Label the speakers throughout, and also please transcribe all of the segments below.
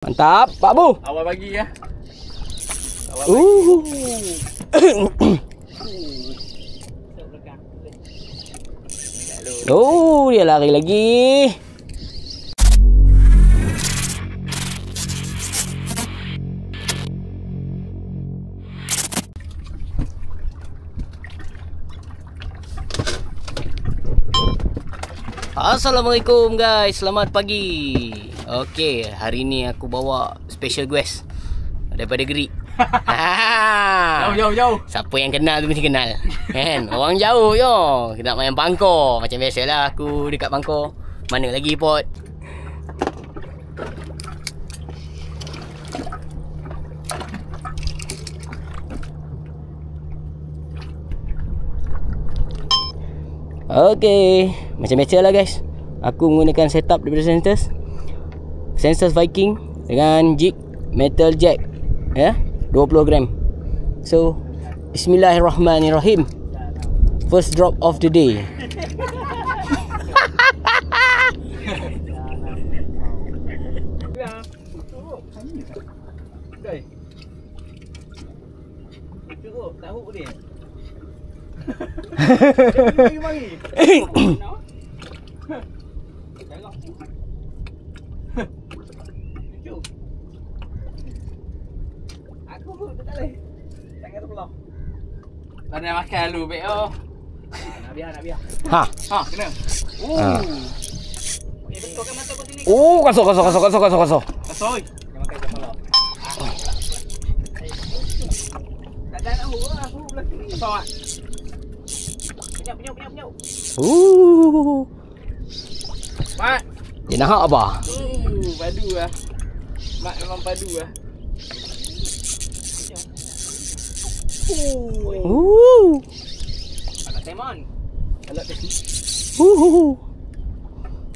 Speaker 1: Mantap, Pak Bu.
Speaker 2: Awal pagi ya.
Speaker 1: Dia lari lagi. Assalamualaikum guys, selamat pagi. Okey, hari ni aku bawa special guest daripada Gerik.
Speaker 2: Jauh.
Speaker 1: Siapa yang kenal tu mesti kenal. Kan? Orang jauh je. Kita nak main Bangkor. Macam biasalah aku dekat Bangkor. Mana lagi pot? Okey, macam biasalah guys. Aku menggunakan setup daripada Sensors Viking dengan jig metal jack. Ya, 20 gram. So, bismillahirrahmanirrahim. First drop of the day.
Speaker 2: Tahu dia. Aku tak boleh. Jangan terbelah. Nak makan lu baik oh. Nak biar.
Speaker 1: Ha,
Speaker 2: Kena. Betulkan mata kau sini.
Speaker 1: kasar.
Speaker 2: Kasoi. Jangan makan kepala. Tak nak aku belah sini. Kasar. Penyau. Mat.
Speaker 1: Dia nak hak apa?
Speaker 2: Padu lah. Mat memang padu lah. Anak Simon. Alat kaki.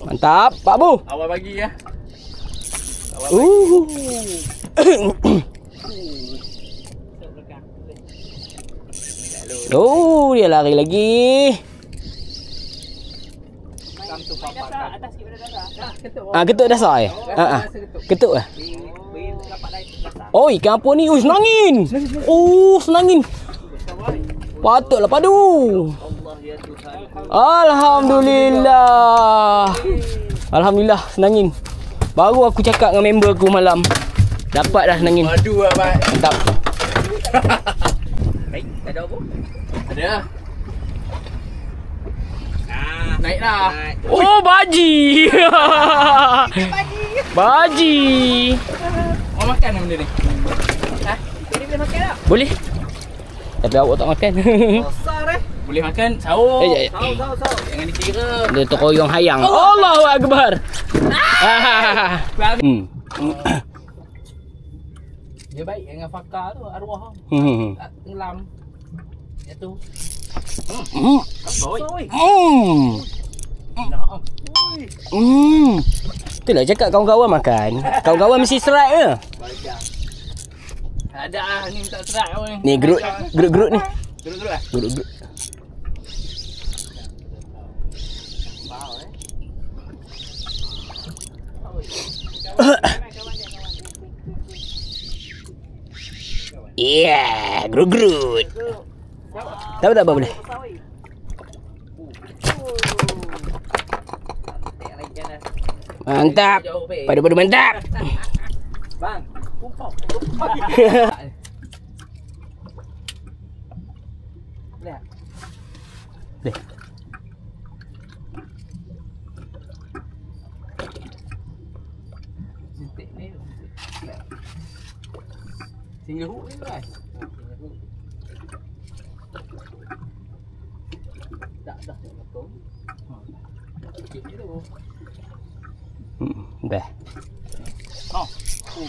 Speaker 1: Mantap, Pak Bu.
Speaker 2: Awal pagi ya.
Speaker 1: Dia lari lagi. Ketuk dasar eh? Ketuk lah. Oh, ikan apa ni? Senangin. Senangin. Patutlah padu. Alhamdulillah senangin. Baru aku cakap dengan member aku malam. Dapat dah senangin.
Speaker 2: Padu lah, Pak.
Speaker 1: Mantap.
Speaker 2: Baik, ada apa? Ada. Naiklah.
Speaker 1: Oh, baji. Baji.
Speaker 2: Mau makan benda ni? Ini boleh makan tak?
Speaker 1: Boleh. Tapi awak tak makan.
Speaker 2: Besar Boleh makan sahur. Sahur. Jangan dikira.
Speaker 1: Dia terkoyong hayang. Allahu Akbar.
Speaker 2: Dia baik dengan fakar tu, arwah tu. Tak tenggelam. Dia tu. Kasoi.
Speaker 1: Itulah cakap kawan-kawan makan. Kawan-kawan mesti serat ke?
Speaker 2: Ada ah ni minta serat ni.
Speaker 1: Ni gerut ni.
Speaker 2: Gerut lah.
Speaker 1: Gerut. Yeah, gerut. Tak apa boleh. Mantap. Padu mantap.
Speaker 2: Bang, kumpau. Boleh. Sintik ni. Single hook ni kan? Dah potong. Sikit je tu.
Speaker 1: Dah.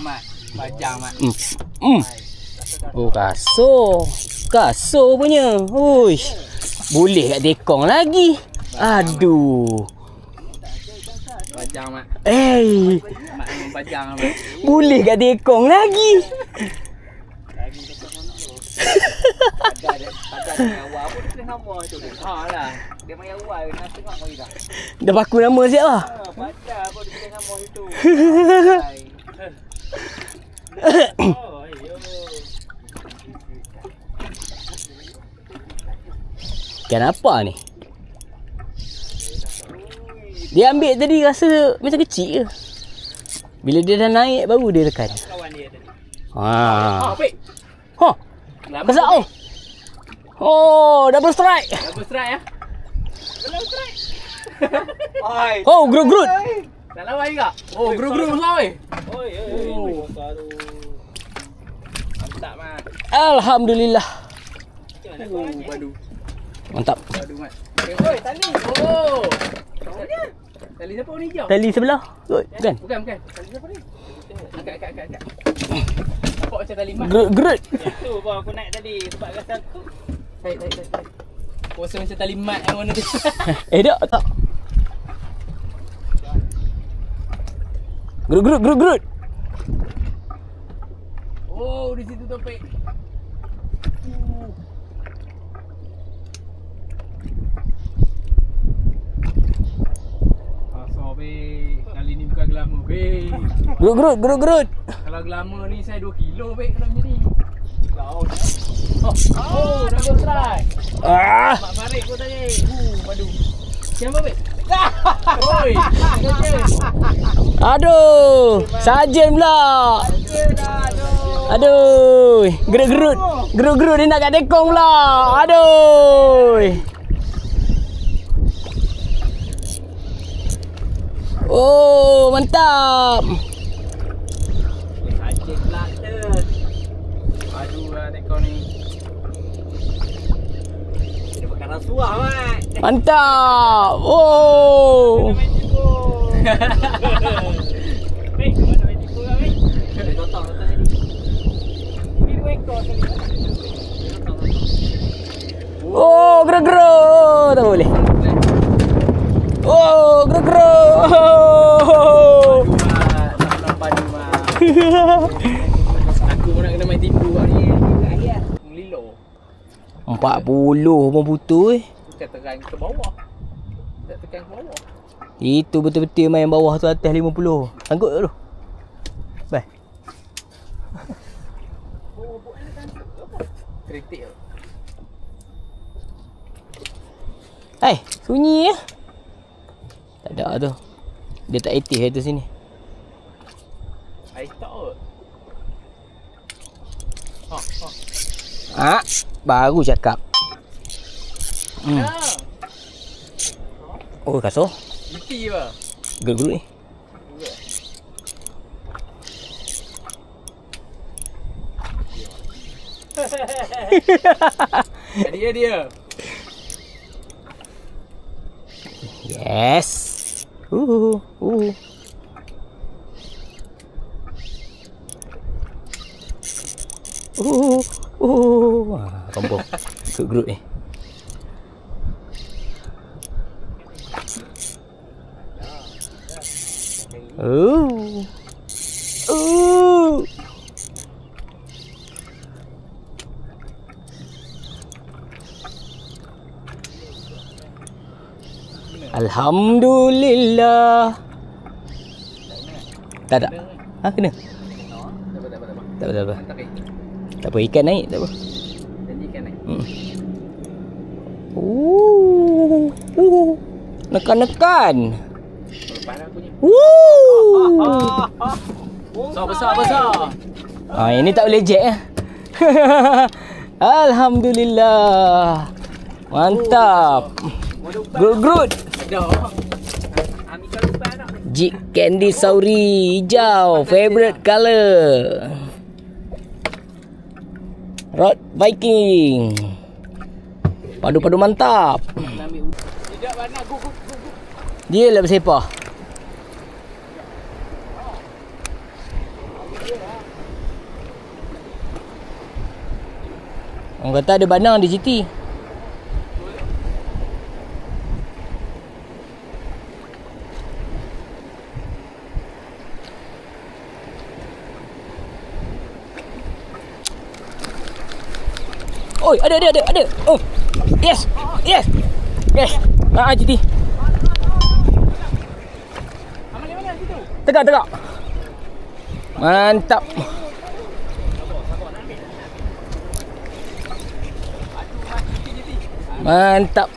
Speaker 2: Mat. Bajang mat.
Speaker 1: Oh, kasar punya. Uish. Boleh kat tekong lagi. Aduh.
Speaker 2: Bajang mat. Mat memang bajang mat.
Speaker 1: Boleh kat tekong lagi.
Speaker 2: Ada dengan awal pun dia nama tu. Lah. Dia main awal nak tengok kau dah.
Speaker 1: Dah baku nama siap lah.
Speaker 2: Baca pun dia nama itu.
Speaker 1: Ikan apa ni? Dia ambil tadi rasa macam kecil ke? Bila dia dah naik baru dia tekan.
Speaker 2: Kawan dia tadi.
Speaker 1: Ha.
Speaker 2: Pek.
Speaker 1: Ha. Besar oh. Oh, double strike.
Speaker 2: Double strike ya. Double strike.
Speaker 1: Oh, gerut-gerut.
Speaker 2: Tak lawan juga. Oh, gerut-gerut besar weh.
Speaker 3: Oi. Mantap mat.
Speaker 1: Alhamdulillah.
Speaker 2: Padu.
Speaker 1: Mantap.
Speaker 2: Padu mat. Oi, tali. Oh. Tali siapa ni hijau?
Speaker 1: Tali sebelah. Kan?
Speaker 2: Bukan. Tali siapa ni? Angkat. Nampak macam tali mat.
Speaker 1: Gerut-gerut.
Speaker 3: Tu baru aku naik tadi sebab rasa aku.
Speaker 2: Tarik. Rasa macam tali mat yang warna tu.
Speaker 1: Tak. Gerut.
Speaker 2: Oh, di situ topik. Asal be, kali ni bukan gelama be.
Speaker 1: Gerut.
Speaker 2: Kalau gelama ni saya 2 kilo be kalau macam ni. Oh, double strike.
Speaker 1: Ah.
Speaker 2: Mak Farid pun tadi. Padu. Siapa be? Oi, kerja.
Speaker 1: Aduh, sajen pula. Aduh, gerut dia nak kat tekong pula. Aduh. Oh, mantap.
Speaker 3: Acik pula tu. Aduh lah tekor ni. Dia pakai rasuah mat.
Speaker 1: Mantap. Oh.
Speaker 3: Main tipu. Weh, mana main tipu kau weh? Dia kotak tadi. Ni 2 ekor tadi.
Speaker 1: Oh, gerut. Tak boleh. Oh, gerut.
Speaker 2: Padu mat. Aku pun nak kena main tipu kat ni. Lilo.
Speaker 1: 40 pun putus.
Speaker 2: Bukan tekan ke bawah. Tak tekan ke bawah.
Speaker 1: Itu betul-betul main bawah tu atas 50. Sangkut tak tu? Baik.
Speaker 2: Kritik tu.
Speaker 1: Hai, sunyi ya? Tak ada tu. Dia tak aktif tu sini.
Speaker 2: Air tak kot.
Speaker 1: Baru cakap.
Speaker 2: Ya.
Speaker 1: Oh, kasar.
Speaker 2: Iti apa?
Speaker 1: Gerut ni.
Speaker 2: Dia.
Speaker 1: Yes. Kompok. Gerut ni. Alhamdulillah. Tak. Ha, kena. Tak apa. Tak apa, ikan naik, tak apa.
Speaker 2: Janji ikan naik.
Speaker 1: Nekan.
Speaker 2: Lepas aku ni. Besar.
Speaker 1: Ini tak boleh jack eh. Alhamdulillah. Mantap. Gerut.
Speaker 2: Ada. Amika lupa nak.
Speaker 1: Jig candy sauri hijau, favorite color. Rod Viking. Padu-padu mantap.
Speaker 2: Tidak mana guk.
Speaker 1: Dia lah bersepah. Orang kata ada banang di GT. Oi, ada. Oh. Yes. GT.
Speaker 2: Amal mana situ?
Speaker 1: Tegak. Mantap. Mantap.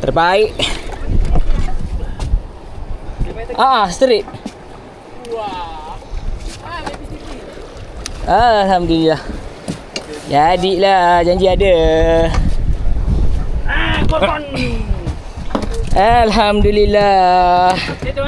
Speaker 1: Terbaik. Straight. Alhamdulillah. Jadilah, janji ada.
Speaker 3: Korban.
Speaker 1: Alhamdulillah.
Speaker 3: Itu